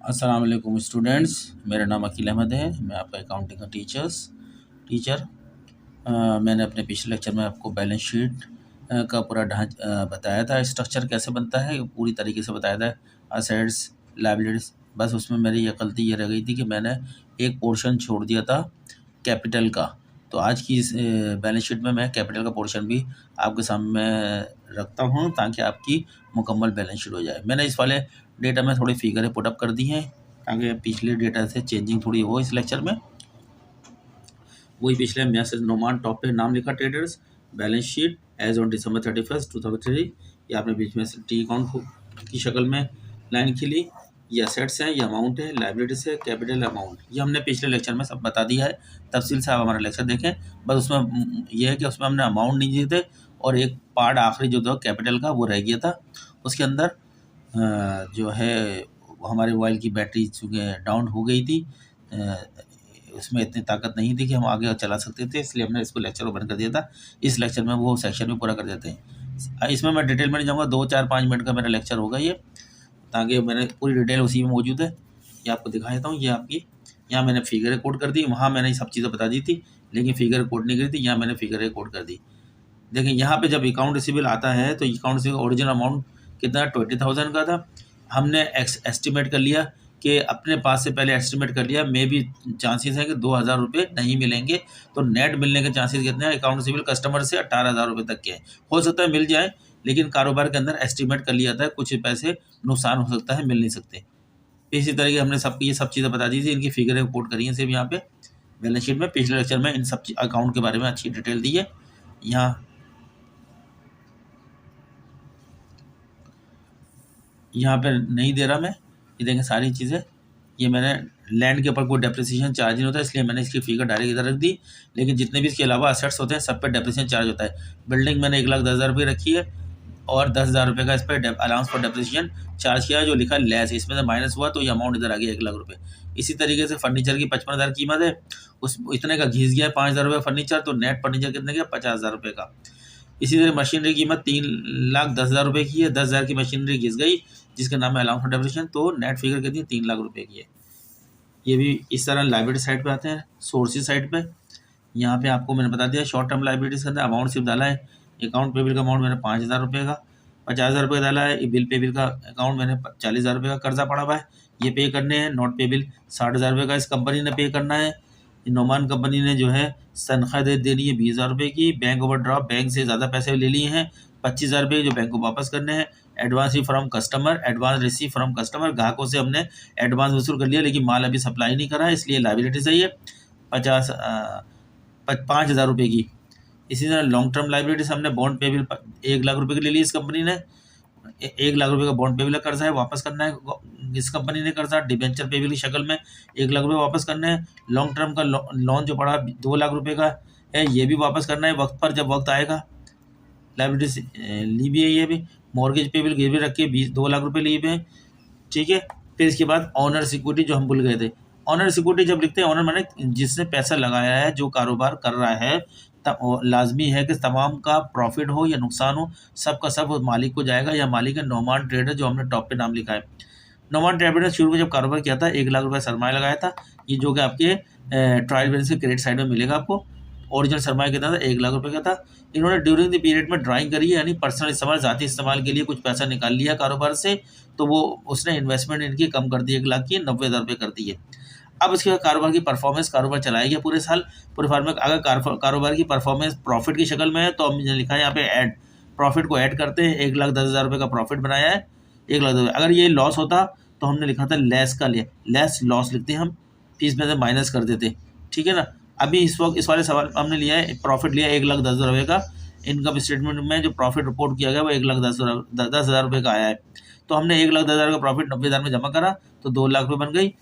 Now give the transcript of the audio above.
अस्सलाम वालेकुम स्टूडेंट्स। मेरा नाम अकील अहमद है। मैं आपका अकाउंटिंग का टीचर। मैंने अपने पिछले लेक्चर में आपको बैलेंस शीट का पूरा बताया था, स्ट्रक्चर कैसे बनता है पूरी तरीके से बताया था, असेट्स लायबिलिटीज। बस उसमें मेरी ये गलती ये रह गई थी कि मैंने एक पोर्शन छोड़ दिया था कैपिटल का। तो आज की इस बैलेंस शीट में मैं कैपिटल का पोर्शन भी आपके सामने रखता हूँ ताकि आपकी मुकम्मल बैलेंस शीट हो जाए। मैंने इस वाले डेटा में थोड़ी फिगरें पुटअप कर दी हैं ताकि पिछले डेटा से चेंजिंग थोड़ी हो इस लेक्चर में। वही पिछले मैसेज नोमान टॉप पे नाम लिखा traders, balance sheet as on December 31, 2003। ये आपने बीच में से टी अकाउंट की शक्ल में लाइन खीली। ये असेट्स हैं, ये अमाउंट है, लाइबिलिटीज है, कैपिटल अमाउंट। ये हमने पिछले लेक्चर में सब बता दिया है तफसील से। आप हमारा लेक्चर देखें। बस उसमें यह है कि उसमें हमने अमाउंट नहीं दिए थे और एक पार्ट आखिरी जो था कैपिटल का वो रह गया था। उसके अंदर जो है हमारे मोबाइल की बैटरी चूँकि डाउन हो गई थी, उसमें इतनी ताकत नहीं थी कि हम आगे चला सकते थे, इसलिए हमने इसको लेक्चर को बंद कर दिया था। इस लेक्चर में वो सेक्शन भी पूरा कर देते हैं। इसमें मैं डिटेल में नहीं जाऊँगा, 2-4-5 मिनट का मेरा लेक्चर होगा ये, ताकि मैंने पूरी डिटेल उसी में मौजूद है। ये आपको दिखा देता हूँ। ये आपकी यहाँ मैंने फिगर कोड कर दी, वहाँ मैंने सब चीज़ें बता दी थी लेकिन फिगर कोड नहीं करी थी, यहाँ मैंने फिगर कोड कर दी। देखिए यहाँ पे जब अकाउंट रिसीवेबल आता है तो अकाउंट रिसीवेबल ओरिजिनल अमाउंट कितना 20,000 का था। हमने एस्टिमेट कर लिया कि अपने पास से पहले एस्टिमेट कर लिया, मे भी चांसेस है कि 2,000 रुपये नहीं मिलेंगे, तो नेट मिलने के चांसेस कितने हैं अकाउंट रिसीवेबल कस्टमर से 18,000 रुपये तक के हैं। हो सकता है मिल जाए, लेकिन कारोबार के अंदर एस्टिमेट कर लिया था, कुछ पैसे नुकसान हो सकता है, मिल नहीं सकते। इसी तरीके हमने सबकी ये सब चीज़ें बता दी थी, इनकी फिगरें रिपोर्ट करी हैं सिर्फ यहाँ पे बैलेंस शीट में। पिछले लेक्चर में इन सब अकाउंट के बारे में अच्छी डिटेल दी है। यहाँ पे नहीं दे रहा मैं, ये देखें सारी चीज़ें। ये मैंने लैंड के ऊपर कोई डेप्रिसिएशन चार्ज नहीं होता, इसलिए मैंने इसकी फिगर डायरेक्ट इधर रख दी। लेकिन जितने भी इसके अलावा असेट्स होते हैं सब पे डेप्रिसिएशन चार्ज होता है। बिल्डिंग मैंने 1,10,000 रुपये रखी है और 10,000 रुपये का इस पर अलाउंस फॉर डेप्रिसिएशन चार्ज किया है, जो लिखा है लेस, इसमें से माइनस हुआ तो ये अमाउंट इधर आ गया 1,00,000 रुपये। इसी तरीके से फर्नीचर की 55,000 कीमत है, उस इतने का घिस गया है 5,000 रुपये फर्नीचर, तो नेट फर्नीचर कितने का 50,000 रुपये का। इसी तरह मशीनरी की कीमत 3,10,000 रुपये की है, 10,000 की मशीनरी घिस गई जिसका नाम है अलाउंस फॉर डेप्रिसिएशन, तो नेट फिगर कितनी 3,00,000 रुपये की है। ये भी इस तरह लाइबिलिटी साइड पे आते हैं। सोर्सेज साइड पे यहाँ पे आपको मैंने बता दिया शॉर्ट टर्म लाइबिलिटीज के अंदर अमाउंट सिर्फ डाला है। अकाउंट पेबल का अमाउंट मैंने 5,000 रुपये का, 50,000 रुपये डाला है। बिल पेबल का अकाउंट मैंने 40,000 रुपये का कर्जा पड़ा हुआ है, ये पे करने हैं। नॉट पेबल 60,000 रुपये का इस कंपनी ने पे करना है। नोमान कंपनी ने जो है तनख्वाह देनी है 20,000 रुपये की। बैंक ओवरड्राफ्ट, बैंक से ज़्यादा पैसे ले लिए हैं 25,000 रुपये जो बैंक को वापस करने हैं। Advance from customer, advance receive from customer, ग्राहकों से हमने एडवांस वसूल कर लिया लेकिन माल अभी सप्लाई नहीं करा है, इसलिए लाइबिलिटी सही है 5,000 रुपये की। इसी तरह लॉन्ग टर्म लाइबिलिटीज हमने बॉन्ड पेबल 1,00,000 रुपये के ले ली इस कंपनी ने। 1,00,000 रुपये का बॉन्ड पेबल का कर्जा है, वापस करना है इस कंपनी ने कर्जा डिबेंचर पेबल की शक्ल में 1,00,000 रुपये वापस करने हैं। लॉन्ग टर्म का लोन जो पड़ा 2,00,000 रुपये का है, ये भी वापस करना है वक्त पर, जब वक्त आएगा। लाइबिलिटीज ली भी है ये भी। मॉर्गेज पेबल गिरवी रख के 2,00,000 रुपये लिए हुए हैं, ठीक है। फिर इसके बाद ऑनर सिक्योरिटी जो हम भूल गए थे। ऑनर सिक्योरिटी जब लिखते हैं, ऑनर माने जिसने पैसा लगाया है, जो कारोबार कर रहा है, तब लाजमी है कि तमाम का प्रॉफिट हो या नुकसान हो, सब का सब मालिक को जाएगा या मालिक है नोमान ट्रेडर, जो हमने टॉप पे नाम लिखा है। नोमान ट्रेडर ने शुरू में जब कारोबार किया था 1,00,000 रुपये सरमाया लगाया था, ये जो कि आपके ट्रायल बैलेंस के क्रेडिट साइड में मिलेगा आपको। ओरिजिनल सरमाया कितना था 1,00,000 रुपये का था। इन्होंने ड्यूरिंग द पीरियड में ड्राइंग करी है, यानी पर्सनल इस्तेमाल, ज़ाती इस्तेमाल के लिए कुछ पैसा निकाल लिया कारोबार से, तो वो उसने इन्वेस्टमेंट इनकी कम कर दी, 1,00,000 की 90,000 रुपये कर दी है। अब इसके बाद कारोबार की परफॉर्मेंस, कारोबार चलाया गया पूरे साल। पूरे फार्म में अगर कारोबार की परफॉर्मेंस प्रॉफिट की शक्ल में है तो हमने लिखा है यहाँ पे ऐड, प्रॉफिट को ऐड करते हैं। 1,10,000 रुपये का प्रॉफिट बनाया है, 1,00,000। अगर ये लॉस होता तो हमने लिखा था लेस का लिया, लेस लॉस लिखते हैं हम, फीस में से माइनस कर देते, ठीक है ना। अभी इस वक्त इस वाले सवाल हमने लिया है प्रॉफिट लिया 1,10,000 रुपये का। इनकम स्टेटमेंट में जो प्रॉफिट रिपोर्ट किया गया वो 1,10,000 रुपये का आया है, तो हमने 1,10,000 का प्रॉफिट 90,000 में जमा करा तो 2,00,000 रुपये बन गई।